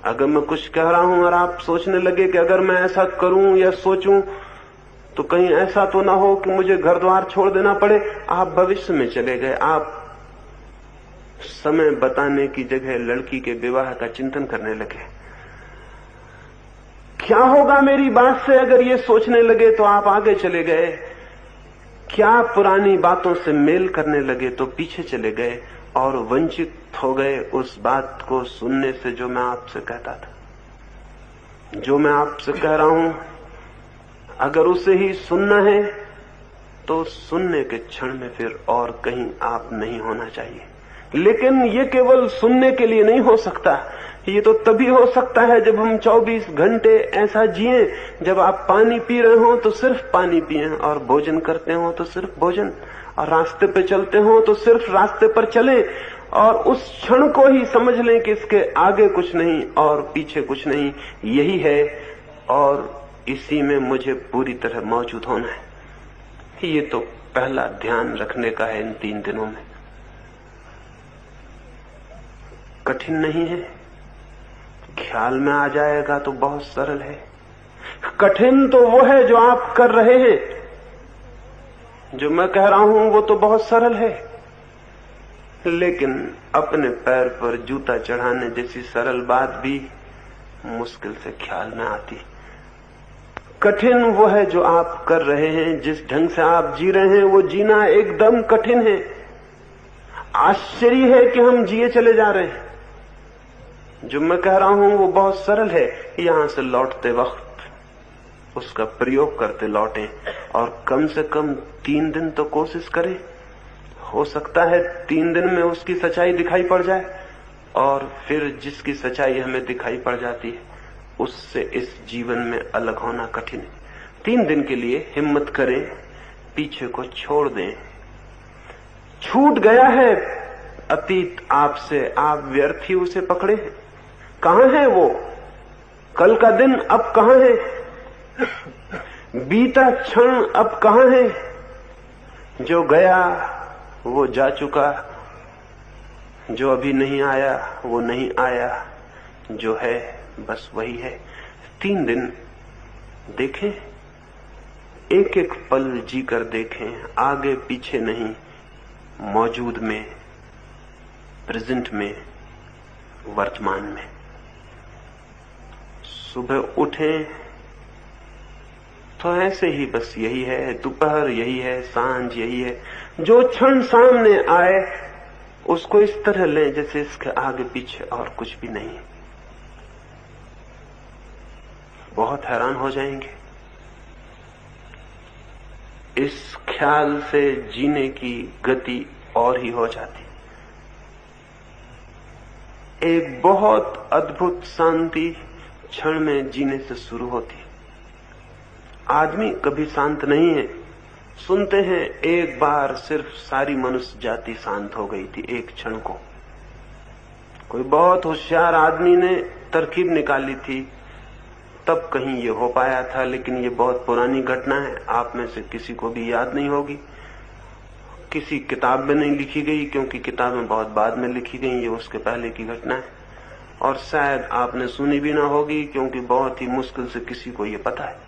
अगर मैं कुछ कह रहा हूं और आप सोचने लगे कि अगर मैं ऐसा करूं या सोचूं तो कहीं ऐसा तो ना हो कि मुझे घर द्वार छोड़ देना पड़े, आप भविष्य में चले गए। आप समय बताने की जगह लड़की के विवाह का चिंतन करने लगे। क्या होगा मेरी बात से अगर ये सोचने लगे तो आप आगे चले गए। क्या पुरानी बातों से मेल करने लगे तो पीछे चले गए और वंचित हो गए उस बात को सुनने से जो मैं आपसे कहता था। जो मैं आपसे कह रहा हूं अगर उसे ही सुनना है तो सुनने के क्षण में फिर और कहीं आप नहीं होना चाहिए। लेकिन ये केवल सुनने के लिए नहीं हो सकता। ये तो तभी हो सकता है जब हम 24 घंटे ऐसा जिए, जब आप पानी पी रहे हो तो सिर्फ पानी पिए, और भोजन करते हो तो सिर्फ भोजन, और रास्ते पे चलते हो तो सिर्फ रास्ते पर चले, और उस क्षण को ही समझ लें कि इसके आगे कुछ नहीं और पीछे कुछ नहीं, यही है और इसी में मुझे पूरी तरह मौजूद होना है। ये तो पहला ध्यान रखने का है इन 3 दिनों में। कठिन नहीं है, ख्याल में आ जाएगा तो बहुत सरल है। कठिन तो वो है जो आप कर रहे हैं। जो मैं कह रहा हूं वो तो बहुत सरल है, लेकिन अपने पैर पर जूता चढ़ाने जैसी सरल बात भी मुश्किल से ख्याल में आती। कठिन वो है जो आप कर रहे हैं। जिस ढंग से आप जी रहे हैं वो जीना एकदम कठिन है। आश्चर्य है कि हम जिए चले जा रहे हैं। जो मैं कह रहा हूं वो बहुत सरल है। यहां से लौटते वक्त उसका प्रयोग करते लौटें, और कम से कम 3 दिन तो कोशिश करें। हो सकता है 3 दिन में उसकी सच्चाई दिखाई पड़ जाए, और फिर जिसकी सच्चाई हमें दिखाई पड़ जाती है उससे इस जीवन में अलग होना कठिन है। 3 दिन के लिए हिम्मत करें, पीछे को छोड़ दें। छूट गया है अतीत आपसे, आप व्यर्थ ही उसे पकड़े हैं। कहां है वो? कल का दिन अब कहां है? बीता क्षण अब कहां है? जो गया वो जा चुका, जो अभी नहीं आया वो नहीं आया, जो है बस वही है। 3 दिन देखें, एक एक पल जीकर देखें, आगे पीछे नहीं, मौजूद में, प्रेजेंट में, वर्तमान में। सुबह उठें तो ऐसे ही बस यही है, दोपहर यही है, सांझ यही है। जो क्षण सामने आए उसको इस तरह लें जैसे इसके आगे पीछे और कुछ भी नहीं। बहुत हैरान हो जाएंगे। इस ख्याल से जीने की गति और ही हो जाती। एक बहुत अद्भुत शांति क्षण में जीने से शुरू होती। आदमी कभी शांत नहीं है। सुनते हैं एक बार सिर्फ सारी मनुष्य जाति शांत हो गई थी एक क्षण को। कोई बहुत होशियार आदमी ने तरकीब निकाली थी, तब कहीं ये हो पाया था, लेकिन ये बहुत पुरानी घटना है, आप में से किसी को भी याद नहीं होगी। किसी किताब में नहीं लिखी गई, क्योंकि किताबें बहुत बाद में लिखी गई, ये उसके पहले की घटना है। और शायद आपने सुनी भी ना होगी, क्योंकि बहुत ही मुश्किल से किसी को ये पता है।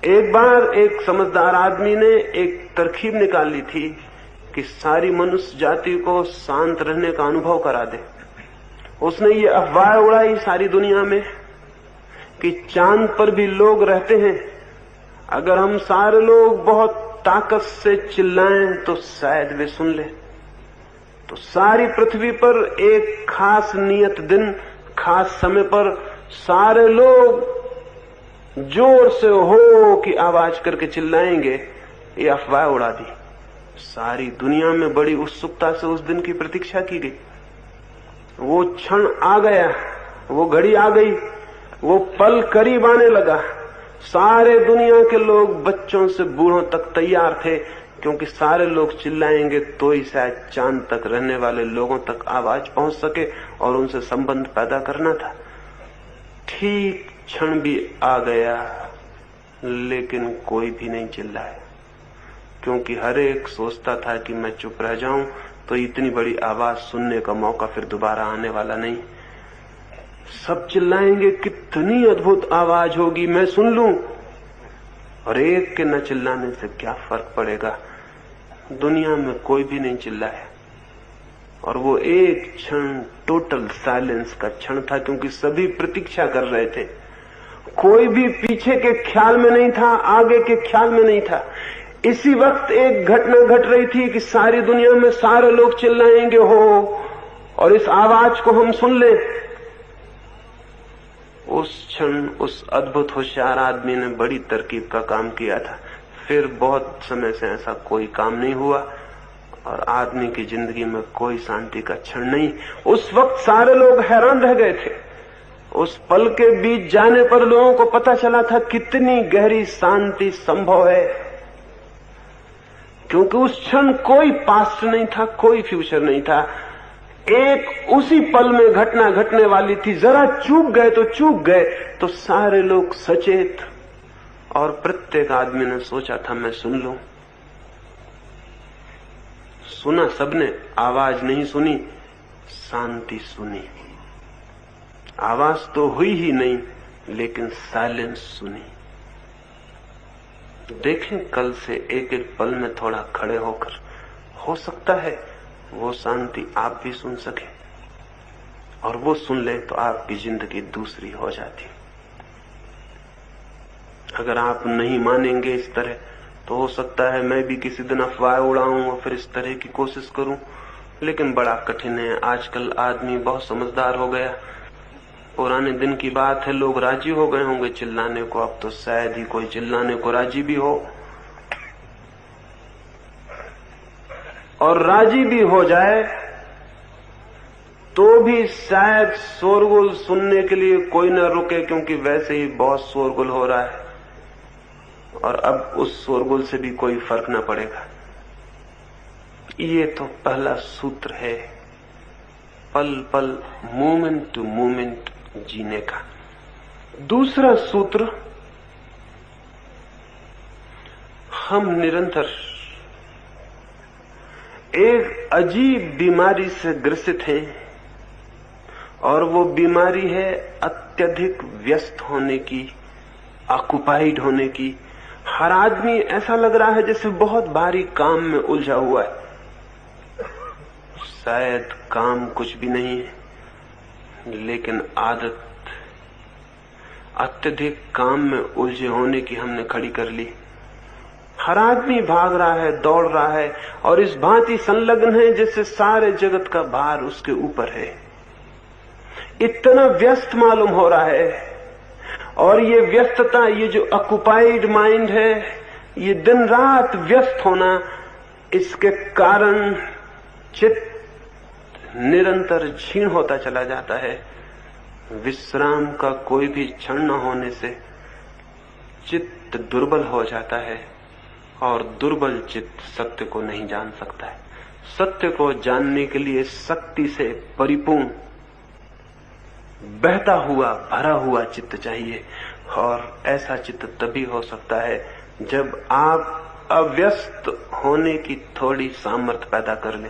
एक बार एक समझदार आदमी ने एक तरकीब निकाली थी कि सारी मनुष्य जाति को शांत रहने का अनुभव करा दे। उसने ये अफवाह उड़ाई सारी दुनिया में कि चांद पर भी लोग रहते हैं, अगर हम सारे लोग बहुत ताकत से चिल्लाएं तो शायद वे सुन ले। तो सारी पृथ्वी पर एक खास नियत दिन, खास समय पर सारे लोग जोर से हो की आवाज करके चिल्लाएंगे। ये अफवाह उड़ा दी। सारी दुनिया में बड़ी उत्सुकता से उस दिन की प्रतीक्षा की गई। वो क्षण आ गया, वो घड़ी आ गई, वो पल करीब आने लगा। सारे दुनिया के लोग बच्चों से बूढ़ों तक तैयार थे, क्योंकि सारे लोग चिल्लाएंगे तो ही शायद चांद तक रहने वाले लोगों तक आवाज पहुंच सके और उनसे संबंध पैदा करना था। ठीक क्षण भी आ गया, लेकिन कोई भी नहीं चिल्लाया, क्योंकि हर एक सोचता था कि मैं चुप रह जाऊं तो इतनी बड़ी आवाज सुनने का मौका फिर दोबारा आने वाला नहीं। सब चिल्लाएंगे, कितनी अद्भुत आवाज होगी, मैं सुन लूं। और एक के न चिल्लाने से क्या फर्क पड़ेगा? दुनिया में कोई भी नहीं चिल्लाया। और वो एक क्षण टोटल साइलेंस का क्षण था, क्योंकि सभी प्रतीक्षा कर रहे थे। कोई भी पीछे के ख्याल में नहीं था, आगे के ख्याल में नहीं था। इसी वक्त एक घटना घट रही थी कि सारी दुनिया में सारे लोग चिल्लाएंगे हो, और इस आवाज को हम सुन ले। उस क्षण उस अद्भुत होशियार आदमी ने बड़ी तरकीब का काम किया था। फिर बहुत समय से ऐसा कोई काम नहीं हुआ, और आदमी की जिंदगी में कोई शांति का क्षण नहीं। उस वक्त सारे लोग हैरान रह गए थे। उस पल के बीच जाने पर लोगों को पता चला था कितनी गहरी शांति संभव है, क्योंकि उस क्षण कोई पास्ट नहीं था, कोई फ्यूचर नहीं था। एक उसी पल में घटना घटने वाली थी। जरा चूक गए तो चूक गए, तो सारे लोग सचेत, और प्रत्येक आदमी ने सोचा था मैं सुन लूं। सुना सबने, आवाज नहीं सुनी, शांति सुनी। आवाज तो हुई ही नहीं, लेकिन साइलेंस सुनी। देखें कल से एक एक पल में थोड़ा खड़े होकर, हो सकता है वो शांति आप भी सुन सके, और वो सुन ले तो आपकी जिंदगी दूसरी हो जाती। अगर आप नहीं मानेंगे इस तरह, तो हो सकता है मैं भी किसी दिन अफवाह उड़ाऊं और फिर इस तरह की कोशिश करूं, लेकिन बड़ा कठिन है। आजकल आदमी बहुत समझदार हो गया। पुराने दिन की बात है, लोग राजी हो गए होंगे चिल्लाने को, अब तो शायद ही कोई चिल्लाने को राजी भी हो। और राजी भी हो जाए तो भी शायद शोरगुल सुनने के लिए कोई न रुके, क्योंकि वैसे ही बहुत शोरगुल हो रहा है, और अब उस शोरगुल से भी कोई फर्क न पड़ेगा। ये तो पहला सूत्र है, पल पल मोमेंट टू मोमेंट जीने का। दूसरा सूत्र, हम निरंतर एक अजीब बीमारी से ग्रसित हैं, और वो बीमारी है अत्यधिक व्यस्त होने की, ऑक्युपाइड होने की। हर आदमी ऐसा लग रहा है जैसे बहुत भारी काम में उलझा हुआ है। शायद काम कुछ भी नहीं है, लेकिन आदत अत्यधिक काम में उलझे होने की हमने खड़ी कर ली। हर आदमी भाग रहा है, दौड़ रहा है, और इस भांति संलग्न है जैसे सारे जगत का भार उसके ऊपर है। इतना व्यस्त मालूम हो रहा है, और ये व्यस्तता, ये जो ऑक्युपाइड माइंड है, ये दिन रात व्यस्त होना, इसके कारण चित्त निरंतर क्षीण होता चला जाता है। विश्राम का कोई भी क्षण न होने से चित्त दुर्बल हो जाता है, और दुर्बल चित्त सत्य को नहीं जान सकता है। सत्य को जानने के लिए शक्ति से परिपूर्ण, बहता हुआ, भरा हुआ चित्त चाहिए, और ऐसा चित्त तभी हो सकता है जब आप अव्यस्त होने की थोड़ी सामर्थ्य पैदा कर ले।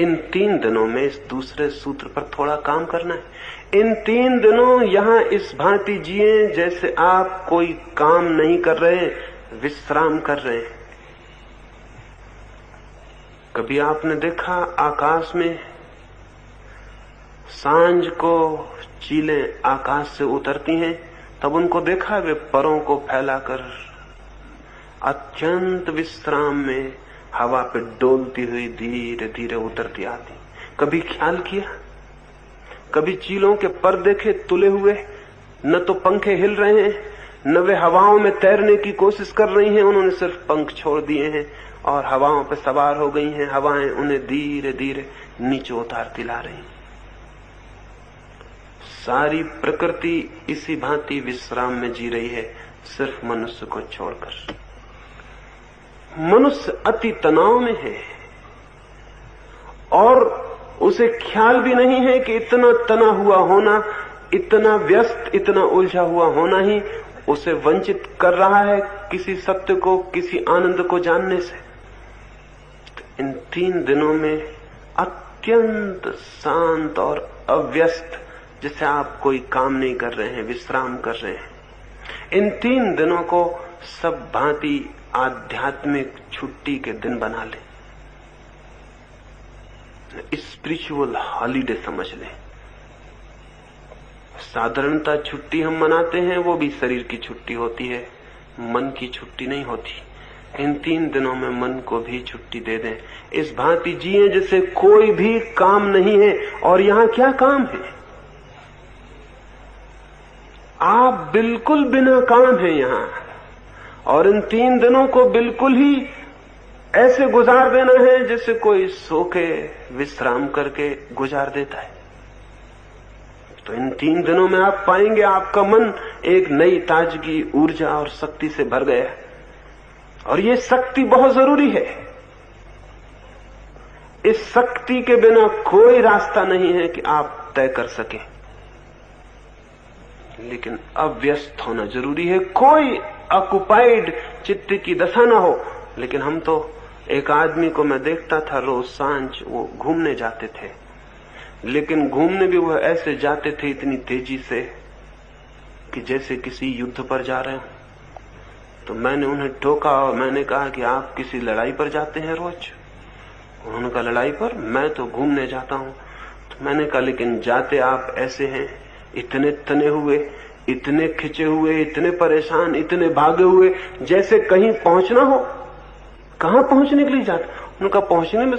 इन 3 दिनों में इस दूसरे सूत्र पर थोड़ा काम करना है। इन 3 दिनों यहां इस भांति जिए जैसे आप कोई काम नहीं कर रहे, विश्राम कर रहे हैं। कभी आपने देखा आकाश में सांझ को चीलें आकाश से उतरती हैं, तब उनको देखा वे परों को फैलाकर अत्यंत विश्राम में हवा पे डोलती हुई धीरे धीरे उतरती आती। कभी ख्याल किया? कभी चीलों के पर देखे तुले हुए? न तो पंखे हिल रहे हैं, न वे हवाओं में तैरने की कोशिश कर रही हैं, उन्होंने सिर्फ पंख छोड़ दिए हैं और हवाओं पर सवार हो गई हैं। हवाएं उन्हें धीरे धीरे नीचे उतारती ला रही। सारी प्रकृति इसी भांति विश्राम में जी रही है, सिर्फ मनुष्य को छोड़कर। मनुष्य अति तनाव में है, और उसे ख्याल भी नहीं है कि इतना तना हुआ होना, इतना व्यस्त, इतना उलझा हुआ होना ही उसे वंचित कर रहा है किसी सत्य को, किसी आनंद को जानने से। इन 3 दिनों में अत्यंत शांत और अव्यस्त जैसे आप कोई काम नहीं कर रहे हैं, विश्राम कर रहे हैं। इन 3 दिनों को सब भांति आध्यात्मिक छुट्टी के दिन बना लें, स्पिरिचुअल हॉलीडे समझ लें। साधारणता छुट्टी हम मनाते हैं, वो भी शरीर की छुट्टी होती है, मन की छुट्टी नहीं होती। इन 3 दिनों में मन को भी छुट्टी दे दें। इस भांति जिए जैसे कोई भी काम नहीं है। और यहां क्या काम है? आप बिल्कुल बिना काम है यहां। और इन 3 दिनों को बिल्कुल ही ऐसे गुजार देना है जैसे कोई सो के विश्राम करके गुजार देता है। तो इन 3 दिनों में आप पाएंगे आपका मन एक नई ताजगी, ऊर्जा और शक्ति से भर गया है। और ये शक्ति बहुत जरूरी है। इस शक्ति के बिना कोई रास्ता नहीं है कि आप तय कर सकें। लेकिन अव्यस्त होना जरूरी है, कोई ऑक्युपाइड चित्त की दशा ना हो। लेकिन हम तो, एक आदमी को मैं देखता था रोज सांझ वो घूमने जाते थे, लेकिन घूमने भी वह ऐसे जाते थे इतनी तेजी से कि जैसे किसी युद्ध पर जा रहे हो। तो मैंने उन्हें टोका और मैंने कहा कि आप किसी लड़ाई पर जाते हैं रोज? उन्होंने कहा लड़ाई पर? मैं तो घूमने जाता हूं। तो मैंने कहा लेकिन जाते आप ऐसे हैं, इतने तने हुए, इतने खिंचे हुए, इतने परेशान, इतने भागे हुए, जैसे कहीं पहुंचना हो। कहां पहुंचने के लिए जाते? उनका पहुंचने में